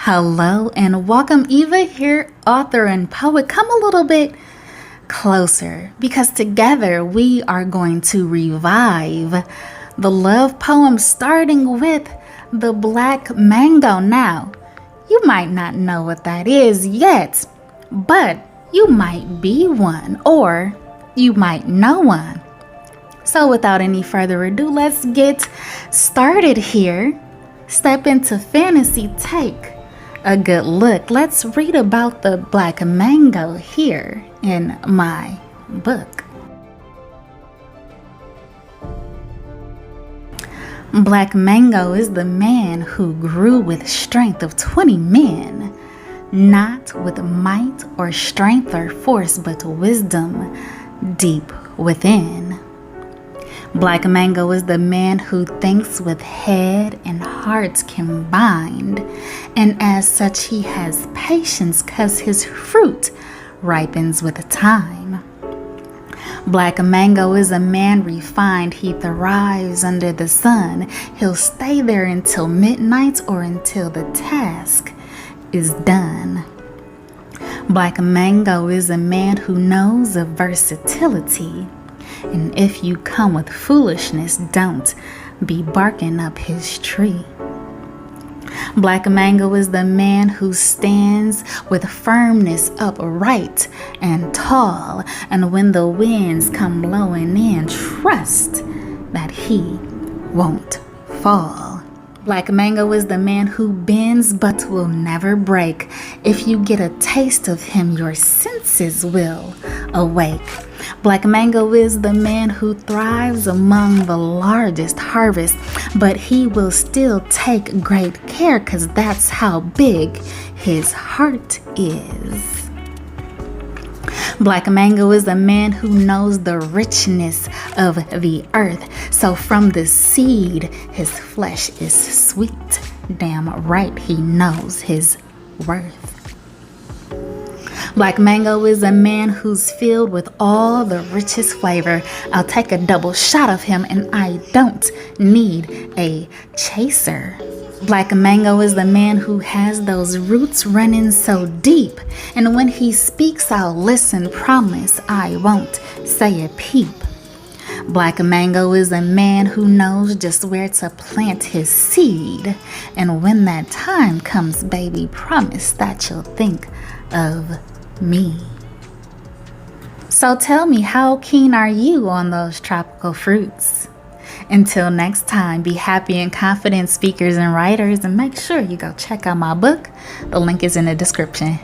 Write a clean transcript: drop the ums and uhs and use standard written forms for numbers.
Hello and welcome. Eva here, author and poet. Come a little bit closer because together we are going to revive the love poem starting with the Black Mango. Now, you might not know what that is yet, but you might be one or you might know one. So without any further ado, let's get started here. Step into fantasy, take a good look. Let's read about the Black Mango here in my book. Black Mango is the man who grew with strength of 20 men, not with might or strength or force, but wisdom deep within. Black Mango is the man who thinks with head and heart combined, and as such he has patience cause his fruit ripens with time. Black Mango is a man refined, he thrives under the sun. He'll stay there until midnight or until the task is done. Black Mango is a man who knows of versatility. And if you come with foolishness, don't be barking up his tree. Black Mango is the man who stands with firmness upright and tall. And when the winds come blowing in, trust that he won't fall. Black Mango is the man who bends but will never break. If you get a taste of him, your senses will awake. Black Mango is the man who thrives among the largest harvest, but he will still take great care because that's how big his heart is. Black Mango is a man who knows the richness of the earth, so from the seed his flesh is sweet. Damn right he knows his worth. Black Mango is a man who's filled with all the richest flavor. I'll take a double shot of him and I don't need a chaser. Black Mango is the man who has those roots running so deep. And when he speaks, I'll listen, promise I won't say a peep. Black Mango is a man who knows just where to plant his seed. And when that time comes, baby, promise that you'll think of me. So tell me, how keen are you on those tropical fruits? Until next time, be happy and confident, speakers and writers, and make sure you go check out my book. The link is in the description.